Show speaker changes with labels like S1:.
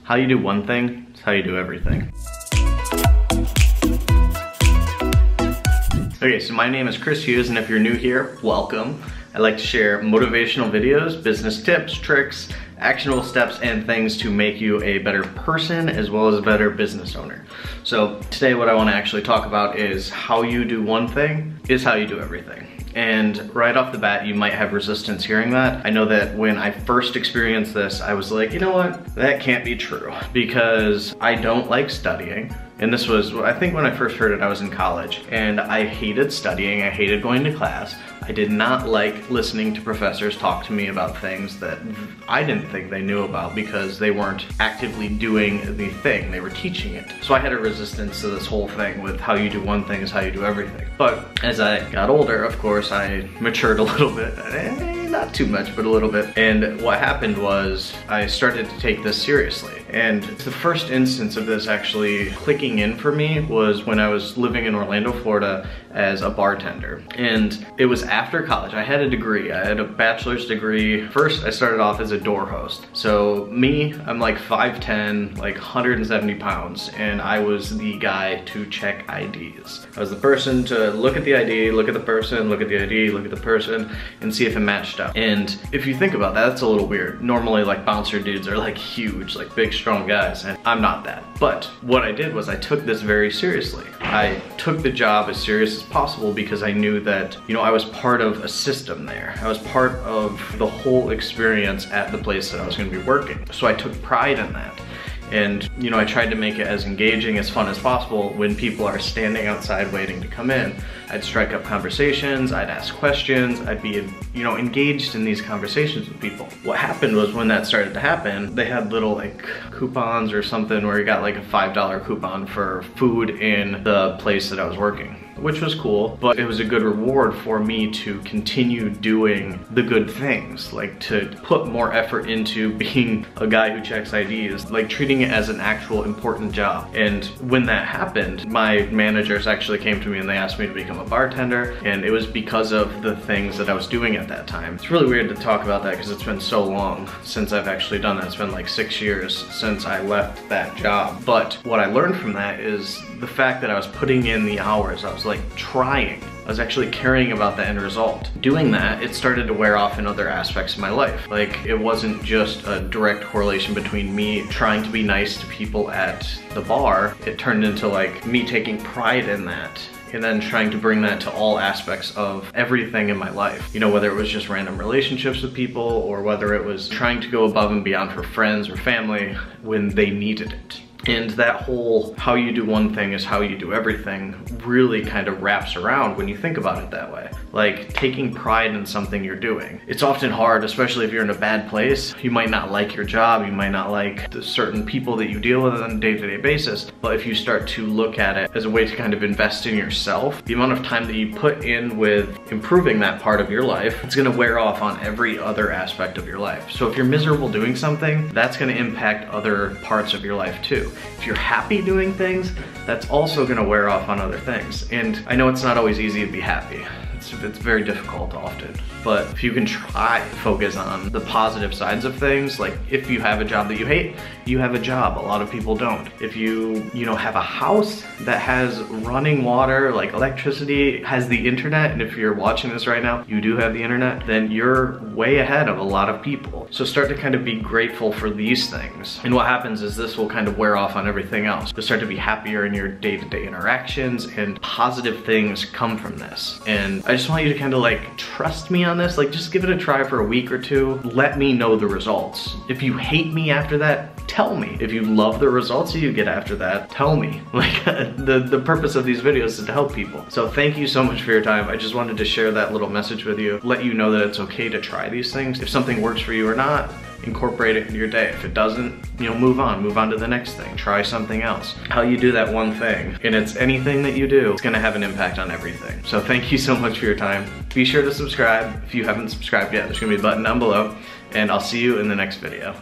S1: How you do one thing is how you do everything. Okay, so my name is Chris Hughes, and if you're new here, welcome. I like to share motivational videos, business tips, tricks, actionable steps, and things to make you a better person as well as a better business owner. So today what I want to actually talk about is how you do one thing is how you do everything. And right off the bat, you might have resistance hearing that. I know that when I first experienced this, I was like, you know what? That can't be true because I don't like studying. And this was, I think when I first heard it, I was in college and I hated studying. I hated going to class. I did not like listening to professors talk to me about things that I didn't think they knew about because they weren't actively doing the thing, they were teaching it. So I had a resistance to this whole thing with how you do one thing is how you do everything. But as I got older, of course, I matured a little bit. Not too much, but a little bit. And what happened was I started to take this seriously. And the first instance of this actually clicking in for me was when I was living in Orlando, Florida as a bartender. And it was after college. I had a degree. I had a bachelor's degree. First, I started off as a door host. So me, I'm like 5'10", like 170 pounds, and I was the guy to check IDs. I was the person to look at the ID, look at the person, look at the ID, look at the person, and see if it matched up. And if you think about that, that's a little weird. Normally, like, bouncer dudes are like huge, like big, strong guys, and I'm not that. But what I did was I took this very seriously. I took the job as serious as possible because I knew that, you know, I was part of a system there. I was part of the whole experience at the place that I was going to be working. So I took pride in that. And, you know, I tried to make it as engaging, as fun as possible. When people are standing outside waiting to come in, I'd strike up conversations, I'd ask questions, I'd be, you know, engaged in these conversations with people. What happened was when that started to happen, they had little like coupons or something where you got like a $5 coupon for food in the place that I was working, which was cool, but it was a good reward for me to continue doing the good things, like to put more effort into being a guy who checks IDs, like treating it as an actual important job. And when that happened, my managers actually came to me and they asked me to become a bartender, and it was because of the things that I was doing at that time. It's really weird to talk about that because it's been so long since I've actually done that. It's been like 6 years since I left that job. But what I learned from that is the fact that I was putting in the hours. I was like trying. I was actually caring about the end result. Doing that, it started to wear off in other aspects of my life. Like, it wasn't just a direct correlation between me trying to be nice to people at the bar. It turned into like me taking pride in that and then trying to bring that to all aspects of everything in my life. You know, whether it was just random relationships with people or whether it was trying to go above and beyond for friends or family when they needed it. And that whole how you do one thing is how you do everything really kind of wraps around when you think about it that way. Like taking pride in something you're doing. It's often hard, especially if you're in a bad place. You might not like your job, you might not like the certain people that you deal with on a day-to-day basis, but if you start to look at it as a way to kind of invest in yourself, the amount of time that you put in with improving that part of your life, it's gonna wear off on every other aspect of your life. So if you're miserable doing something, that's gonna impact other parts of your life too. If you're happy doing things, that's also gonna wear off on other things. And I know it's not always easy to be happy. It's very difficult often. But if you can try to focus on the positive sides of things, like if you have a job that you hate, you have a job. A lot of people don't. If you know, have a house that has running water, like electricity, has the internet, and if you're watching this right now, you do have the internet, then you're way ahead of a lot of people. So start to kind of be grateful for these things. And what happens is this will kind of wear off on everything else. You'll start to be happier in your day-to-day interactions, and positive things come from this. And I just want you to kind of like trust me on this. Like, just give it a try for a week or two. Let me know the results. If you hate me after that, tell me. If you love the results that you get after that, tell me. Like, the purpose of these videos is to help people. So thank you so much for your time. I just wanted to share that little message with you. Let you know that it's okay to try these things. If something works for you or not, incorporate it into your day. If it doesn't, you know, move on to the next thing. Try something else. How you do that one thing, and it's anything that you do, it's gonna have an impact on everything. So thank you so much for your time. Be sure to subscribe if you haven't subscribed yet. There's gonna be a button down below, and I'll see you in the next video.